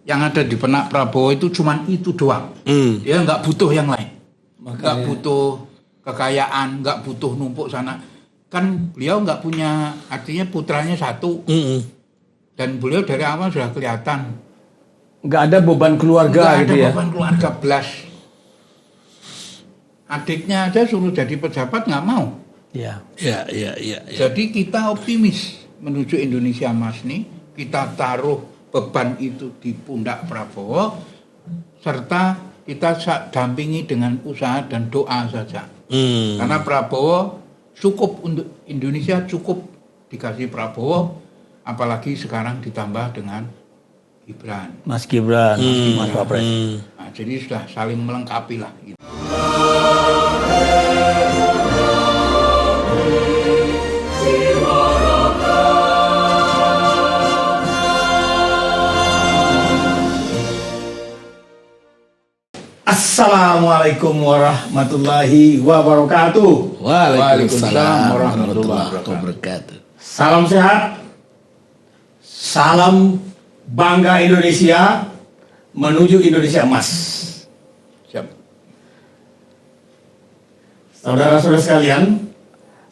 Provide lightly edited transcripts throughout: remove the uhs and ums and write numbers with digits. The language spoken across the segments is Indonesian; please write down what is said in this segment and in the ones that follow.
yang ada di benak Prabowo itu cuman itu doang. Dia nggak butuh yang lain. Nggak butuh kekayaan, nggak butuh numpuk sana. Kan beliau nggak punya, artinya putranya satu. Dan beliau dari awal sudah kelihatan. Nggak ada beban keluarga gitu ya? Nggak ada beban keluarga belas. Adiknya aja suruh jadi pejabat nggak mau. Iya. Jadi kita optimis menuju Indonesia Emas nih. Kita taruh beban itu di pundak Prabowo. Serta kita dampingi dengan usaha dan doa saja. Karena Prabowo cukup untuk Indonesia, cukup dikasih Prabowo. Apalagi sekarang ditambah dengan Gibran. Mas Gibran, Mas Wapres. Nah, jadi sudah saling melengkapi lah. Gitu. Assalamualaikum warahmatullahi wabarakatuh. Waalaikumsalam warahmatullahi wabarakatuh. Salam sehat. Salam bangga Indonesia menuju Indonesia Emas. Siap. Saudara-saudara sekalian,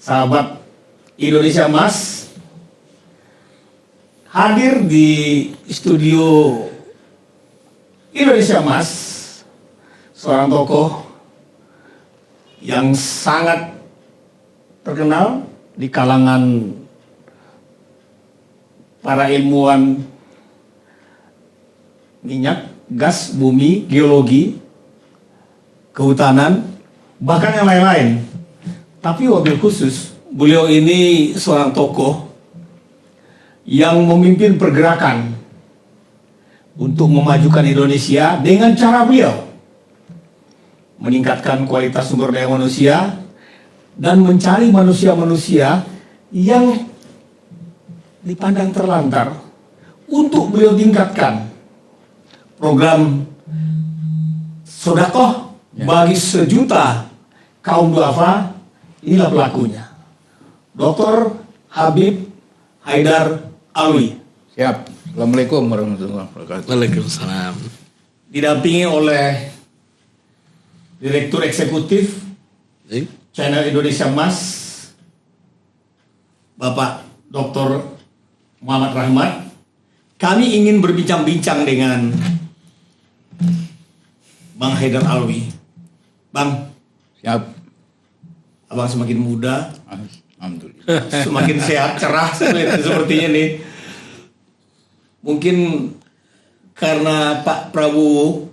sahabat Indonesia Emas, hadir di studio Indonesia Emas seorang tokoh yang sangat terkenal di kalangan para ilmuwan minyak, gas, bumi, geologi, kehutanan, bahkan yang lain-lain. Tapi wabil khusus, beliau ini seorang tokoh yang memimpin pergerakan untuk memajukan Indonesia dengan cara beliau. Meningkatkan kualitas sumber daya manusia dan mencari manusia-manusia yang dipandang terlantar untuk beliau tingkatkan program sedekah bagi sejuta kaum duafa. Inilah pelakunya, Dr. Habib Haidar Alwi. Siap. Assalamualaikum warahmatullahi wabarakatuh. Waalaikumsalam. Didampingi oleh Direktur Eksekutif Channel Indonesia Emas, Bapak Dr. Muhammad Rahmat. Kami ingin berbincang-bincang dengan Bang Haidar Alwi. Bang, Siap. Abang semakin muda, Alhamdulillah. semakin sehat, cerah sepertinya nih. Mungkin karena Pak Prabowo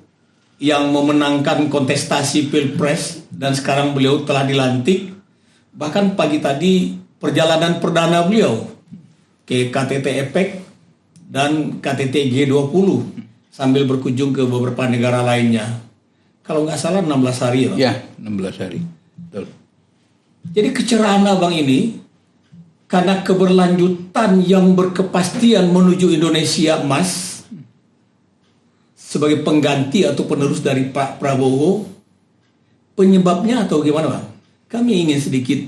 yang memenangkan kontestasi Pilpres dan sekarang beliau telah dilantik. Bahkan pagi tadi perjalanan perdana beliau ke KTT EPEC dan KTT G20 sambil berkunjung ke beberapa negara lainnya. Kalau nggak salah 16 hari ya. Ya, 16 hari. Betul. Jadi kecerahan abang ini karena keberlanjutan yang berkepastian menuju Indonesia Emas sebagai pengganti atau penerus dari Pak Prabowo. Penyebabnya atau gimana Bang? Kami ingin sedikit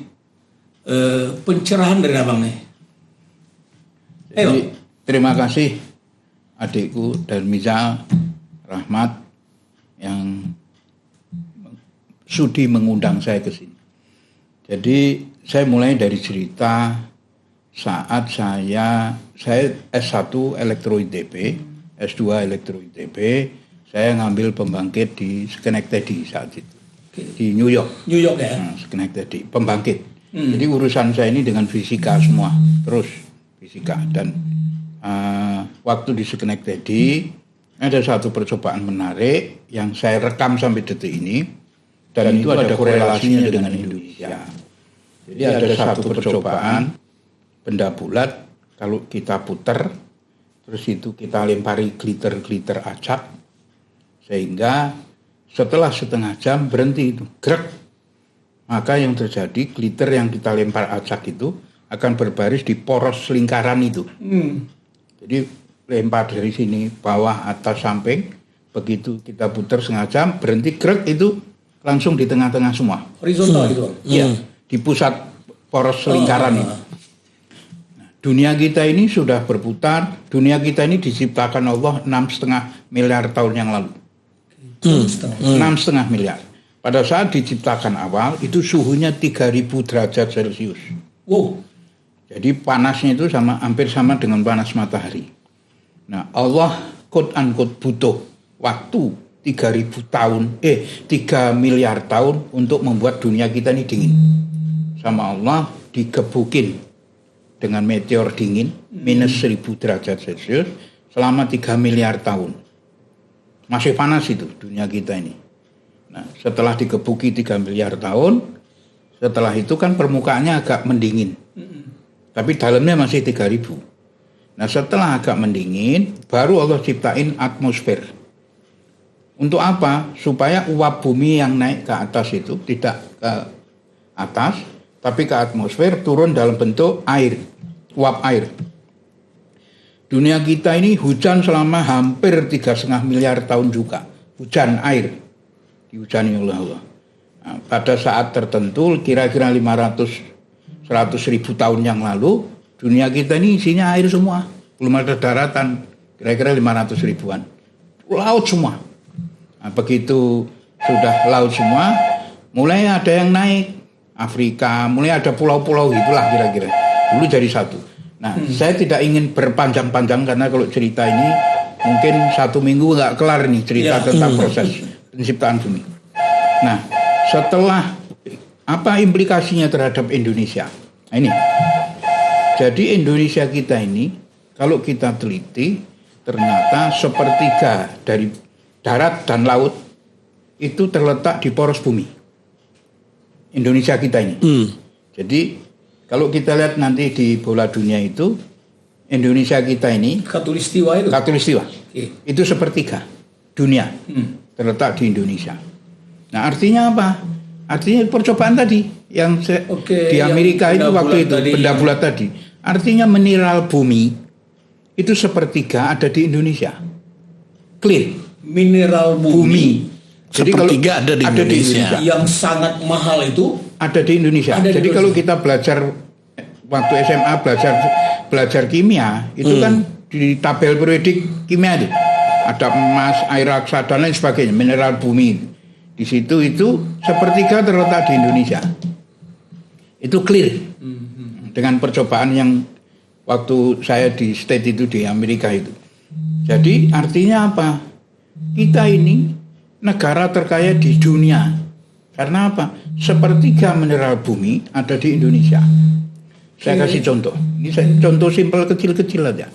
pencerahan dari abang nih. Jadi, terima kasih adikku Darmiza Rahmat yang sudi mengundang saya ke sini. Jadi saya mulai dari cerita saat saya S1 Elektro ITB, S2 Elektro ITB, saya ngambil pembangkit di Schenectady saat itu. Di New York. New York ya? Schenectady, pembangkit. Jadi urusan saya ini dengan fisika semua, terus fisika. Dan waktu di Schenectady ada satu percobaan menarik yang saya rekam sampai detik ini, dan itu ada korelasinya dengan Indonesia. Jadi ada satu percobaan benda bulat, kalau kita putar, terus itu kita lempari glitter acak, sehingga setelah setengah jam berhenti itu, grek. Maka yang terjadi, glitter yang kita lempar acak itu akan berbaris di poros lingkaran itu. Jadi lempar dari sini, bawah, atas, samping, begitu kita putar setengah jam, berhenti, grek, itu langsung di tengah-tengah semua. Horizontal gitu. Iya, di pusat poros lingkaran itu. Nah, dunia kita ini sudah berputar, dunia kita ini diciptakan Allah 6,5 miliar tahun yang lalu. 6,5 miliar. Pada saat diciptakan awal itu suhunya 3.000 derajat Celcius. Wow. Jadi panasnya itu hampir sama dengan panas matahari. Nah, Allah quote unquote butuh waktu 3 miliar tahun untuk membuat dunia kita ini dingin. Sama Allah digebukin dengan meteor dingin minus 1.000 derajat Celcius selama 3 miliar tahun. Masih panas itu dunia kita ini. Nah, setelah digebuki 3 miliar tahun, setelah itu kan permukaannya agak mendingin. Tapi dalamnya masih 3.000. Nah, setelah agak mendingin, baru Allah ciptain atmosfer. Untuk apa? Supaya uap bumi yang naik ke atas itu tidak ke atas, tapi ke atmosfer turun dalam bentuk air, uap air. Dunia kita ini hujan selama hampir 3,5 miliar tahun juga. Hujan air. Dihujani oleh Allah. Nah, pada saat tertentu kira-kira 100 ribu tahun yang lalu dunia kita ini isinya air semua, belum ada daratan, kira-kira 500 ribuan, laut semua. Nah, begitu sudah laut semua, mulai ada yang naik Afrika, mulai ada pulau-pulau itulah kira-kira, dulu jadi satu. Nah, saya tidak ingin berpanjang-panjang karena kalau cerita ini mungkin 1 minggu nggak kelar nih cerita tentang proses penciptaan bumi. Nah, setelah apa implikasinya terhadap Indonesia? Nah, ini. Jadi Indonesia kita ini kalau kita teliti ternyata sepertiga dari darat dan laut itu terletak di poros bumi. Indonesia kita ini. Jadi kalau kita lihat nanti di bola dunia itu Indonesia kita ini Khatulistiwa itu sepertiga dunia terletak di Indonesia. Nah, artinya apa? Artinya percobaan tadi yang di Amerika itu waktu itu benda bulat tadi. Artinya mineral bumi itu sepertiga ada di Indonesia. Clear. Mineral bumi. Jadi sepertiga ada di Indonesia. Yang sangat mahal itu ada di Indonesia. Jadi kalau kita belajar waktu SMA belajar kimia itu kan di tabel periodik kimia itu ada emas, air raksa dan lain sebagainya, mineral bumi. Di situ itu sepertiga terletak di Indonesia. Itu clear. Dengan percobaan yang waktu saya di state itu di Amerika itu. Jadi artinya apa? Kita ini negara terkaya di dunia. Karena apa? Sepertiga mineral bumi ada di Indonesia. Saya kasih contoh. Ini contoh simpel kecil-kecil aja.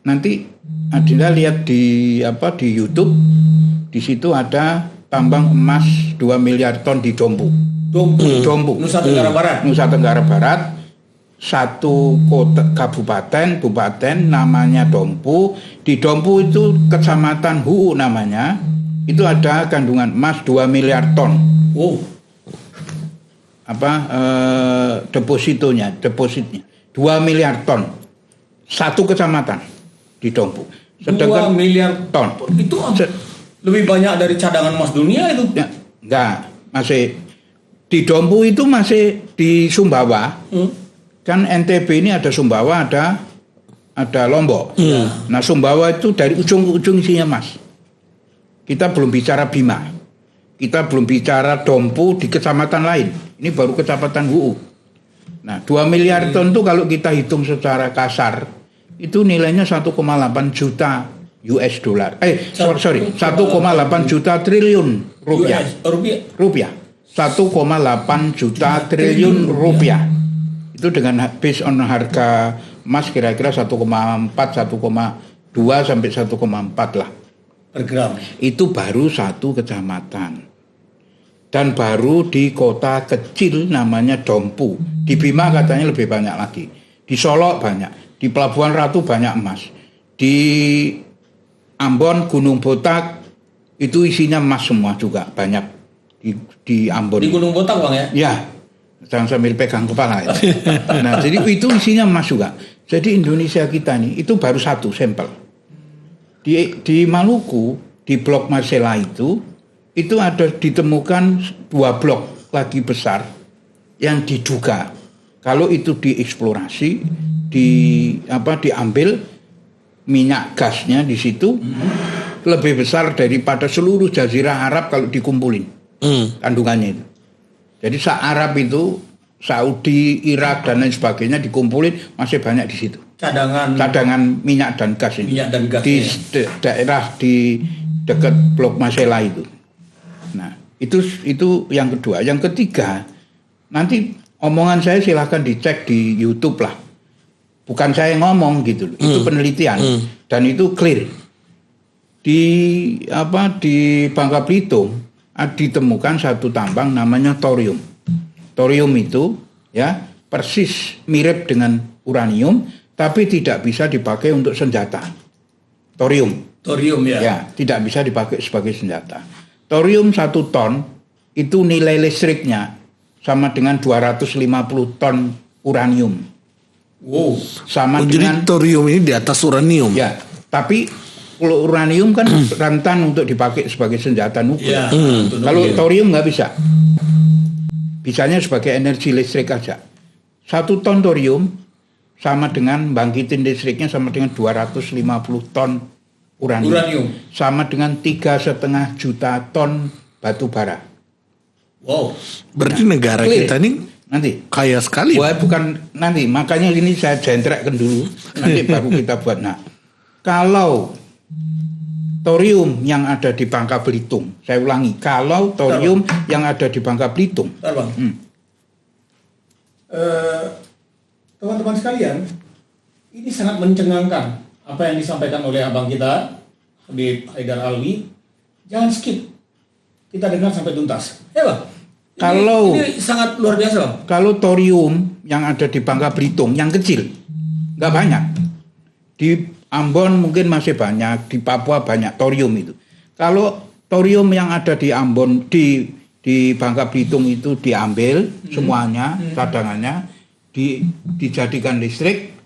Nanti Adinda lihat di YouTube. Di situ ada tambang emas 2 miliar ton di Dompu. Nusa Tenggara Barat. Satu kota kabupaten namanya Dompu. Di Dompu itu kecamatan Huu namanya. Itu ada kandungan emas 2 miliar ton. Depositnya 2 miliar ton. Satu kecamatan di Dompu. Sedangkan 2 miliar ton. Itu lebih banyak dari cadangan emas dunia itu. Ya, enggak, masih di Dompu itu masih di Sumbawa. Kan NTB ini ada Sumbawa, ada Lombok. Nah, Sumbawa itu dari ujung ke ujung isinya emas. Kita belum bicara Bima. Kita belum bicara Dompu di kecamatan lain. Ini baru kecamatan Huu. Nah, 2 miliar ton itu kalau kita hitung secara kasar itu nilainya 1,8 juta US dollar. 1,8 juta triliun rupiah. Rupiah. 1,8 juta triliun rupiah. Itu dengan based on harga emas kira-kira 1,2 sampai 1,4 lah per gram. Itu baru satu kecamatan. Dan baru di kota kecil namanya Dompu. Di Bima katanya lebih banyak lagi. Di Solo banyak. Di Pelabuhan Ratu banyak emas. Di Ambon, Gunung Botak itu isinya emas semua juga banyak di Ambon. Di Gunung Botak Bang ya? Ya, jangan sambil pegang kepala. Ya. Nah, jadi itu isinya emas juga. Jadi Indonesia kita nih itu baru satu sampel. Di Maluku, di blok Marcella itu ada ditemukan 2 blok lagi besar yang diduga Kalau itu dieksplorasi, diambil minyak gasnya di situ lebih besar daripada seluruh jazirah Arab kalau dikumpulin kandungannya itu. Jadi Arab itu Saudi, Irak dan lain sebagainya dikumpulin masih banyak di situ. Cadangan minyak dan gas ini. Minyak dan gas di daerah di dekat Blok Masela itu. Nah, itu yang kedua. Yang ketiga, nanti omongan saya silahkan dicek di YouTube lah. Bukan saya ngomong gitu loh. Itu penelitian dan itu clear. Di Bangka Belitung ditemukan satu tambang namanya thorium. Thorium itu ya persis mirip dengan uranium tapi tidak bisa dipakai untuk senjata. Thorium ya. Ya, tidak bisa dipakai sebagai senjata. Thorium 1 ton itu nilai listriknya sama dengan 250 ton uranium. Wow. Jadi thorium ini di atas uranium. Ya, tapi kalau uranium kan rentan untuk dipakai sebagai senjata nuklir. Ya, kalau thorium nggak bisa. Bisanya sebagai energi listrik aja. 1 ton thorium sama dengan bangkitin listriknya sama dengan 250 ton uranium. Sama dengan 3,5 juta ton batu bara. Wow. Berarti negara kita ini nanti kaya sekali. Wah, bukan nanti. Makanya ini saya jentrekkan dulu. Nanti baru kita buat. Nah, kalau thorium yang ada di Bangka Belitung, saya ulangi, kalau thorium yang ada di Bangka Belitung, teman-teman sekalian, ini sangat mencengangkan apa yang disampaikan oleh abang kita Habib Haidar Alwi. Jangan skip, kita dengar sampai tuntas. Ya bang, ini sangat luar biasa bang. Kalau thorium yang ada di Bangka Belitung yang kecil, nggak banyak. Di Ambon mungkin masih banyak, di Papua banyak thorium itu. Kalau thorium yang ada di Ambon, di Bangka Belitung itu diambil semuanya, cadangannya, dijadikan listrik,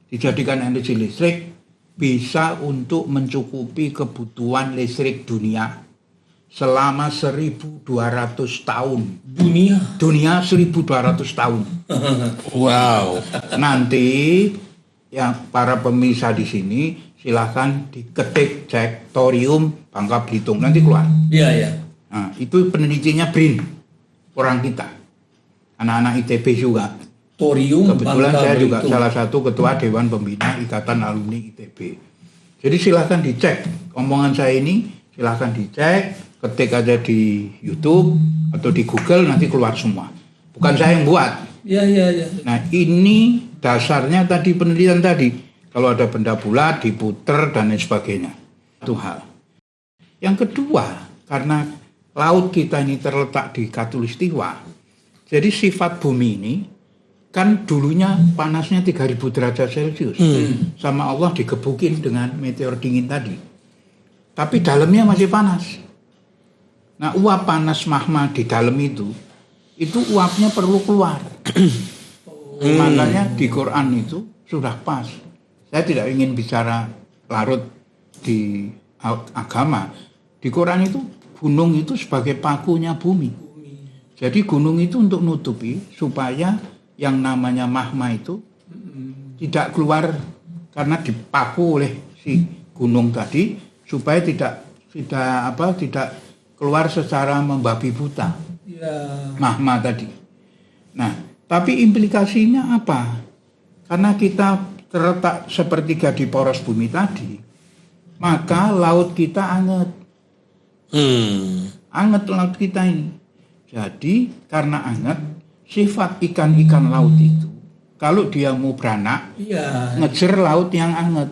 dijadikan energi listrik, bisa untuk mencukupi kebutuhan listrik dunia selama 1.200 tahun. Dunia 1.200 tahun. Wow. Nanti ya para pemirsa di sini silahkan diketik cek thorium Bangka Belitung nanti keluar. Iya. Nah, itu penelitiannya BRIN orang kita, anak-anak ITB juga. Thorium Kebetulan Bangka saya Belitung. juga salah satu ketua Dewan Pembina Ikatan Alumni ITB. Jadi silahkan dicek omongan saya ini, silahkan dicek, ketik aja di YouTube atau di Google nanti keluar semua. Bukan saya yang buat. Iya. Nah ini dasarnya tadi penelitian tadi. Kalau ada benda bulat diputer dan lain sebagainya. Itu hal. Yang kedua, karena laut kita ini terletak di Khatulistiwa. Jadi sifat bumi ini kan dulunya panasnya 3.000 derajat Celcius. Sama Allah digebukin dengan meteor dingin tadi. Tapi dalamnya masih panas. Nah uap panas magma di dalam itu uapnya perlu keluar. Makanya di Quran itu sudah pas. Saya tidak ingin bicara larut di agama. Di Quran itu gunung itu sebagai pakunya bumi. Jadi gunung itu untuk nutupi supaya yang namanya magma itu tidak keluar karena dipaku oleh si gunung tadi supaya tidak keluar secara membabi buta. Magma tadi. Nah, tapi implikasinya apa? Karena kita terletak sepertiga di poros bumi tadi, maka laut kita anget. Anget laut kita ini. Jadi karena anget, sifat ikan-ikan laut itu, kalau dia mau beranak, ngejar laut yang anget.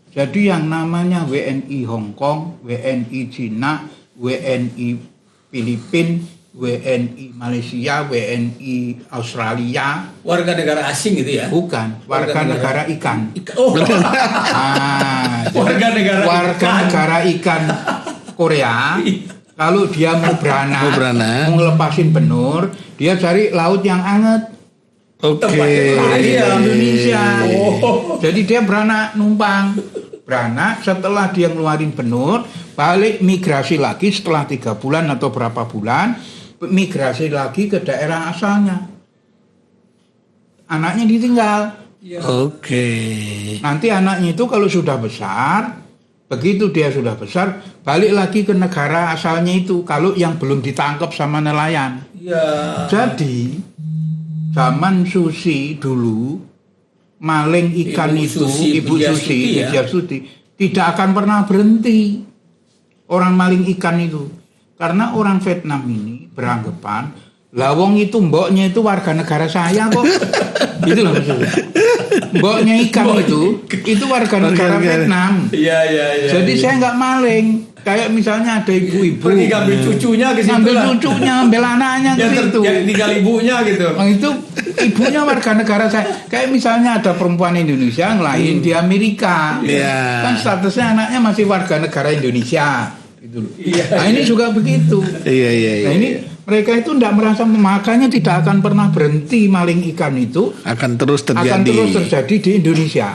Jadi yang namanya WNI Hong Kong, WNI Cina, WNI Filipina, WNI Malaysia, WNI Australia. Warga negara asing gitu ya? Bukan, warga negara ikan. Warga negara ikan Korea. Kalau dia mau beranak, mau ngelepasin benur, dia cari laut yang anget. Oke. Indonesia. Jadi dia beranak numpang. Beranak setelah dia ngeluarin benur, balik migrasi lagi setelah 3 bulan atau berapa bulan, migrasi lagi ke daerah asalnya. anaknya ditinggal. Oke. Nanti anaknya itu kalau sudah besar, begitu dia sudah besar, balik lagi ke negara asalnya itu. Kalau yang belum ditangkap sama nelayan. Ya. Jadi zaman Susi dulu maling ikan Ibu Susi, ya. tidak akan pernah berhenti orang maling ikan itu, karena orang Vietnam ini beranggapan lawong itu mboknya itu warga negara saya kok. Itu loh maksudnya. Mboknya ikan itu warga negara Vietnam. Iya. Jadi saya nggak maling. Kayak misalnya ada ibu-ibu pergi ngambil cucunya ke situ ngambil lah. cucunya, ngambil anaknya ke situ. Yang tinggal ibunya gitu. Itu ibunya warga negara saya. Kayak misalnya ada perempuan Indonesia ngelahin di Amerika. Iya. Kan statusnya anaknya masih warga negara Indonesia. Gitu loh. Iya. Nah ini juga begitu. Iya. Nah ini mereka itu tidak merasa, makanya tidak akan pernah berhenti maling ikan itu. Akan terus Akan terjadi. terus terjadi di Indonesia.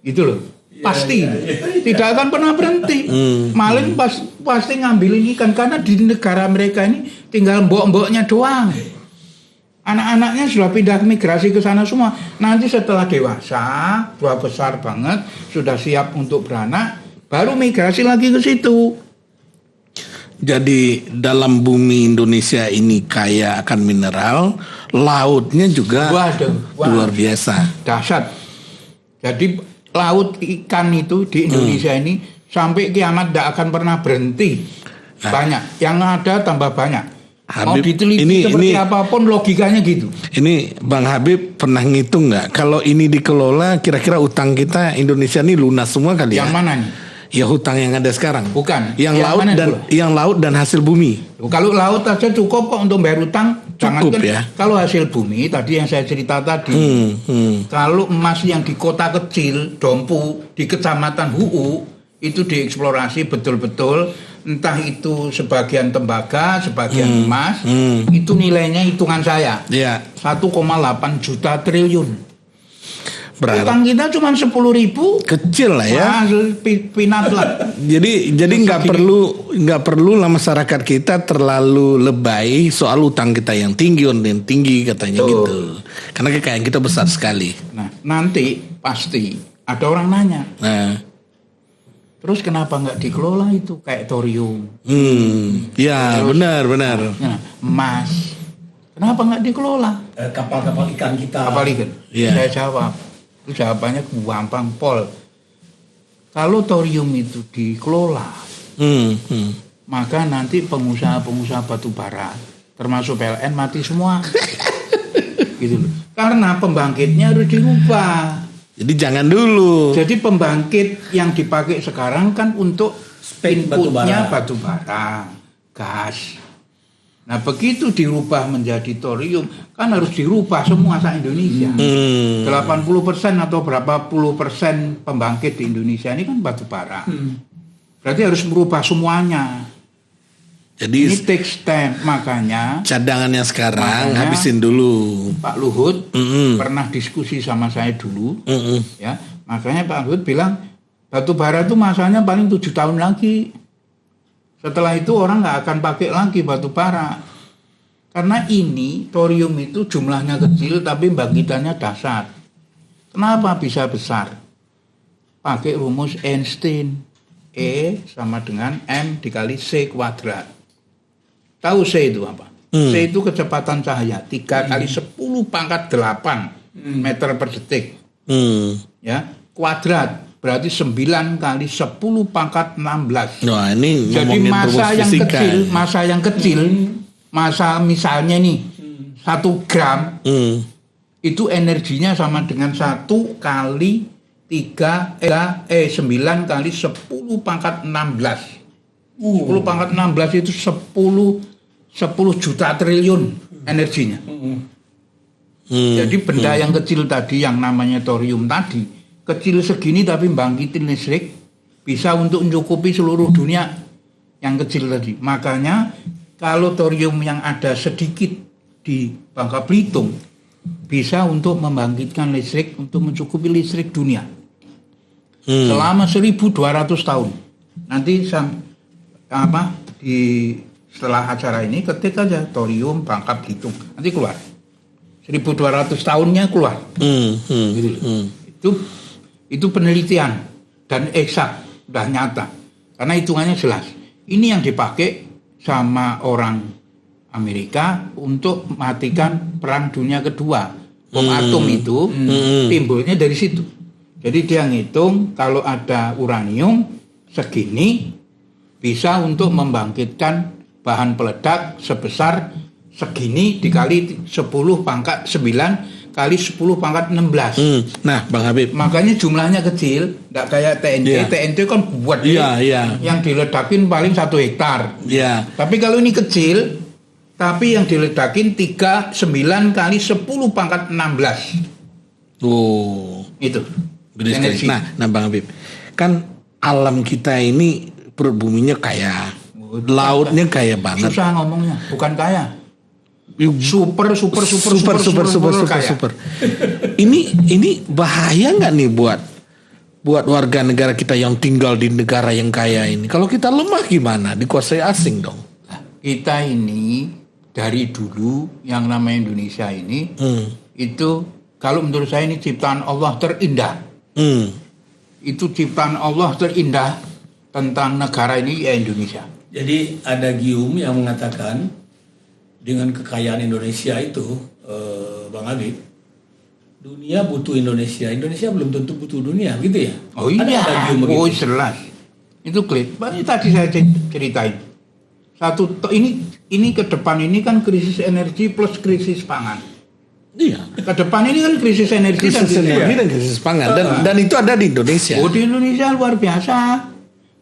Gitu loh. Pasti tidak akan pernah berhenti. Maling pasti ngambilin ikan, karena di negara mereka ini tinggal mbok-mboknya doang. Anak-anaknya sudah pindah migrasi ke sana semua. Nanti setelah dewasa, buah besar banget, sudah siap untuk beranak, baru migrasi lagi ke situ. Jadi dalam bumi Indonesia ini kaya akan mineral, lautnya juga luar biasa. Dahsyat. Jadi laut ikan itu di Indonesia ini sampai kiamat tidak akan pernah berhenti. Banyak, yang ada tambah banyak. Mau Habib, diteliti seperti apapun logikanya gitu. Ini Bang Habib pernah ngitung nggak? Kalau ini dikelola, kira-kira utang kita Indonesia ini lunas semua kali ya? Yang mana nih? Ya hutang yang ada sekarang. Bukan. Yang laut dan hasil bumi. Kalau laut aja cukup kok untuk bayar utang. Cukup Jangan ya. Kalau hasil bumi tadi yang saya cerita tadi. Kalau emas yang di kota kecil, Dompu, di kecamatan Huu, itu dieksplorasi betul-betul. Entah itu sebagian tembaga, sebagian emas. Itu nilainya hitungan saya. Ya. 1,8 juta triliun. Berarti Utang kita cuma 10.000. kecil lah ya. Wah, pinat lah. Jadi nggak perlu lah masyarakat kita terlalu lebay soal utang kita yang tinggi katanya gitu. Karena kekayaan kita besar sekali. Nah, nanti pasti ada orang nanya. Nah, Terus kenapa nggak dikelola itu kayak thorium? ya Terus, benar. Nah, emas. Kenapa nggak dikelola? Kapal-kapal ikan kita. Kapal ikan. Iya. Saya jawab. Itu jawabannya gampang, Pol. Kalau thorium itu dikelola, maka nanti pengusaha-pengusaha batu bara, termasuk PLN, mati semua. Gitu loh. Karena pembangkitnya harus dirubah. Jadi jangan dulu. Jadi pembangkit yang dipakai sekarang kan untuk inputnya batu bara, gas. Nah begitu dirubah menjadi thorium, kan harus dirubah semua se-Indonesia. 80% atau berapa puluh persen pembangkit di Indonesia ini kan batu bara. Berarti harus merubah semuanya. Jadi Ini takes time, makanya cadangannya sekarang habisin dulu. Pak Luhut pernah diskusi sama saya dulu, ya. Makanya Pak Luhut bilang batu bara itu masanya paling 7 tahun lagi. Setelah itu orang nggak akan pakai lagi batu bara. Karena ini thorium itu jumlahnya kecil tapi bangkitannya dahsyat. Kenapa bisa besar? Pakai rumus Einstein. E sama dengan M dikali C kuadrat. Tahu C itu apa? C itu kecepatan cahaya 3 kali 10 pangkat 8 meter per detik. Ya, kuadrat berarti 9 kali 10 pangkat 16. Wah, ini jadi masa yang kecil, masa misalnya nih 1 gram itu energinya sama dengan 1 kali 9 kali 10 pangkat 16. 10 pangkat 16 itu 10 juta triliun energinya. Jadi benda yang kecil tadi yang namanya thorium tadi, kecil segini tapi bangkitin listrik bisa untuk mencukupi seluruh dunia yang kecil tadi. Makanya kalau thorium yang ada sedikit di Bangka Belitung bisa untuk membangkitkan listrik untuk mencukupi listrik dunia selama 1.200 tahun. Nanti setelah acara ini ketik aja thorium Bangka Belitung, nanti keluar 1200 tahunnya keluar. Gitu loh. Itu penelitian dan eksak, udah nyata. Karena hitungannya jelas. Ini yang dipakai sama orang Amerika untuk matikan Perang Dunia Kedua. Bom atom itu timbulnya dari situ. Jadi dia ngitung kalau ada uranium segini bisa untuk membangkitkan bahan peledak sebesar segini dikali 10 pangkat 9 kali 10 pangkat 16. Nah, Bang Habib. Makanya jumlahnya kecil, tidak kayak TNT. Iya. TNT kan buat yang diledakin paling 1 hektar. Iya. Tapi kalau ini kecil, tapi yang diledakin 39 kali 10 pangkat 16. Oh, Itu. gede sekali. Energi. Nah, Bang Habib, kan alam kita ini perut buminya kaya, lautnya kaya banget. Susah ngomongnya, bukan kaya. Super kaya. Ini bahaya nggak nih buat warga negara kita yang tinggal di negara yang kaya ini? Kalau kita lemah gimana? Dikuasai asing dong. Kita ini dari dulu yang namanya Indonesia ini itu kalau menurut saya ini ciptaan Allah terindah. Itu ciptaan Allah terindah tentang negara ini ya Indonesia. Jadi ada gium yang mengatakan dengan kekayaan Indonesia itu, Bang Habib, dunia butuh Indonesia. Indonesia belum tentu butuh dunia, gitu ya? Oh iya, Ada gium begitu. oh jelas. Itu klik. Tadi saya ceritain. Ini ke depan ini kan krisis energi plus krisis pangan. Iya. Ke depan ini kan krisis energi Dan krisis pangan dan itu ada di Indonesia. Oh di Indonesia luar biasa.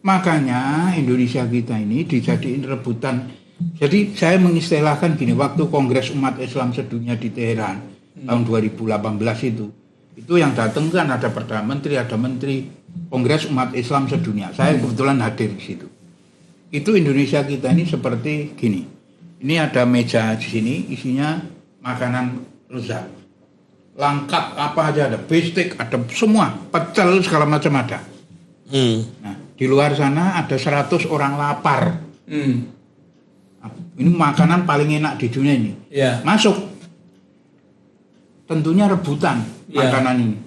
Makanya Indonesia kita ini dijadiin rebutan. Jadi saya mengistilahkan gini, waktu Kongres Umat Islam Sedunia di Teheran tahun 2018 itu yang datang kan ada Perdana Menteri, ada Menteri Kongres Umat Islam Sedunia. Saya kebetulan hadir di situ. Itu Indonesia kita ini seperti gini. Ini ada meja di sini, isinya makanan lezat. Lengkap apa aja ada, bistik, ada semua, pecel segala macam ada. Nah, di luar sana ada 100 orang lapar. Ini makanan paling enak di dunia ini. Ya. Masuk. Tentunya rebutan makanan ini.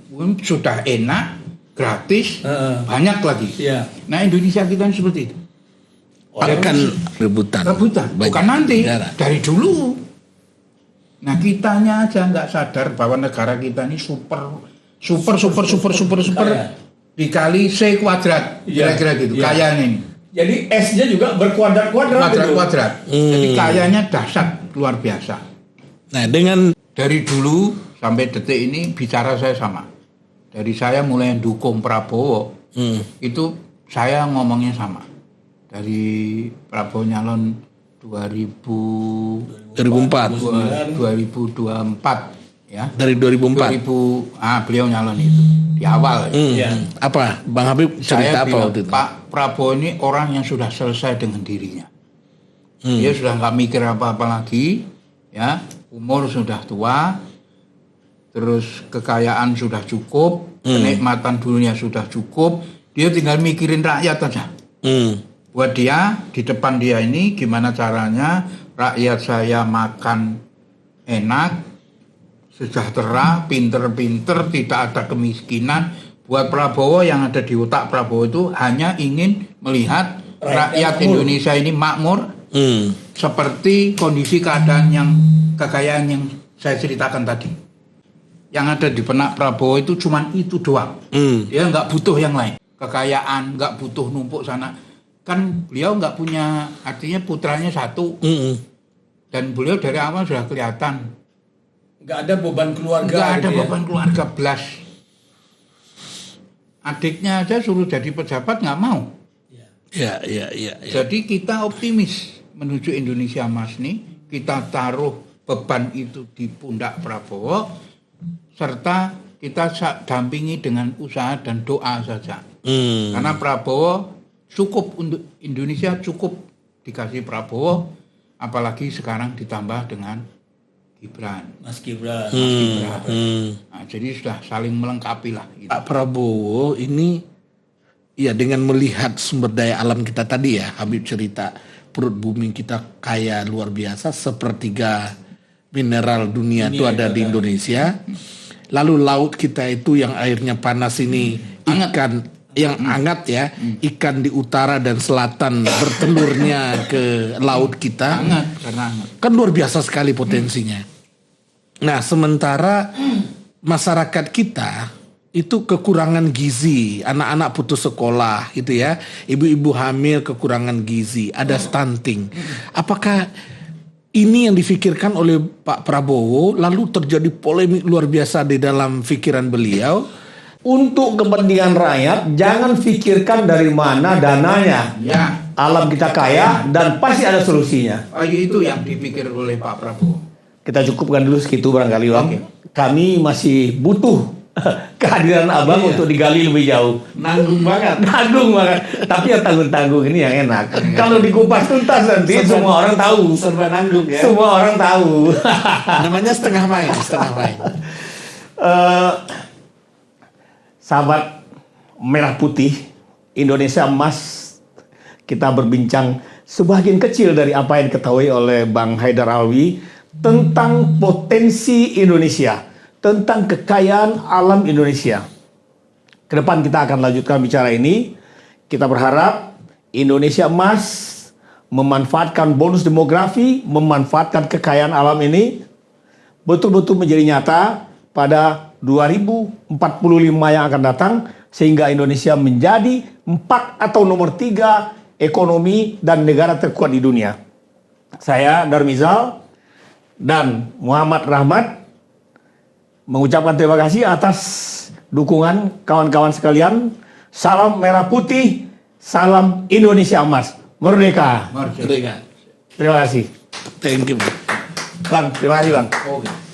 Sudah enak, gratis, banyak lagi. Ya. Nah Indonesia kita ini seperti itu. Akan rebutan. Bukan nanti, negara. dari dulu. Nah kitanya aja nggak sadar bahwa negara kita ini super Kaya. dikali C kuadrat, kira-kira gitu. Ya. Kayanya ini. Jadi S-nya juga berkuadrat-kuadrat gitu. Kuadrat. Jadi kayanya dahsyat, luar biasa. Nah, dengan Dari dulu sampai detik ini bicara saya sama. Dari saya mulai dukung Prabowo, itu saya ngomongnya sama. Dari Prabowo nyalon 2024 ya. dari 2004. Beliau nyalon itu di awal. Apa Bang Habib cerita Saya apa bilang, waktu itu? Pak Prabowo ini orang yang sudah selesai dengan dirinya. Dia sudah nggak mikir apa-apa lagi, ya. Umur sudah tua, terus kekayaan sudah cukup, kenikmatan dunia sudah cukup. Dia tinggal mikirin rakyat aja. Buat dia, di depan dia ini gimana caranya rakyat saya makan enak, sejahtera, pinter-pinter, tidak ada kemiskinan. Buat Prabowo yang ada di otak Prabowo itu hanya ingin melihat rakyat Indonesia ini makmur, seperti kondisi keadaan yang kekayaan yang saya ceritakan tadi. Yang ada di benak Prabowo itu cuman itu doang. Dia nggak butuh yang lain. Kekayaan, nggak butuh numpuk sana. Kan beliau nggak punya, artinya putranya satu. Dan beliau dari awal sudah kelihatan. Nggak ada beban keluarga. Nggak ada gitu beban keluarga belas. Adiknya aja suruh jadi pejabat nggak mau. Ya. Jadi kita optimis menuju Indonesia Emas nih. Kita taruh beban itu di pundak Prabowo, serta kita dampingi dengan usaha dan doa saja. Karena Prabowo cukup untuk Indonesia, cukup dikasih Prabowo, apalagi sekarang ditambah dengan Gibran. Mas Gibran. Nah, jadi sudah saling melengkapi lah. Gitu. Pak Prabowo ini ya dengan melihat sumber daya alam kita tadi ya, Habib cerita perut bumi kita kaya luar biasa, sepertiga mineral dunia itu ada di Indonesia. Lalu laut kita itu yang airnya panas ini, ikan yang hangat ya, ikan di utara dan selatan bertelurnya ke laut kita. Karena hangat. Kan luar biasa sekali potensinya. Nah, sementara masyarakat kita itu kekurangan gizi, anak-anak putus sekolah gitu ya, ibu-ibu hamil kekurangan gizi, ada stunting. Apakah ini yang difikirkan oleh Pak Prabowo, lalu terjadi polemik luar biasa di dalam pikiran beliau? Untuk kepentingan rakyat, jangan pikirkan dari mana dananya. Ya. Alam kita kaya dan pasti ada solusinya. Itu yang dipikir oleh Pak Prabowo. Kita cukupkan dulu segitu barangkali, Bang. Oke. Kami masih butuh kehadiran Abang untuk digali lebih jauh. Nanggung banget. Nanggung banget. Tapi yang tanggung-tanggung ini yang enak. Kalau dikupas tuntas nanti semua orang tahu. Serba nanggung ya. Semua orang tahu. Namanya setengah main. Sahabat Merah Putih, Indonesia Emas, kita berbincang sebagian kecil dari apa yang diketahui oleh Bang Haidar Alwi tentang potensi Indonesia, tentang kekayaan alam Indonesia. Ke depan kita akan lanjutkan bicara ini. Kita berharap Indonesia Emas memanfaatkan bonus demografi, memanfaatkan kekayaan alam ini betul-betul menjadi nyata pada 2045 yang akan datang, sehingga Indonesia menjadi 4 atau nomor 3 ekonomi dan negara terkuat di dunia. Saya Darmizal dan Muhammad Rahmat mengucapkan terima kasih atas dukungan kawan-kawan sekalian. Salam Merah Putih, salam Indonesia Emas. Merdeka. Merdeka. Terima kasih. Thank you. Bang, terima kasih Bang. Oke.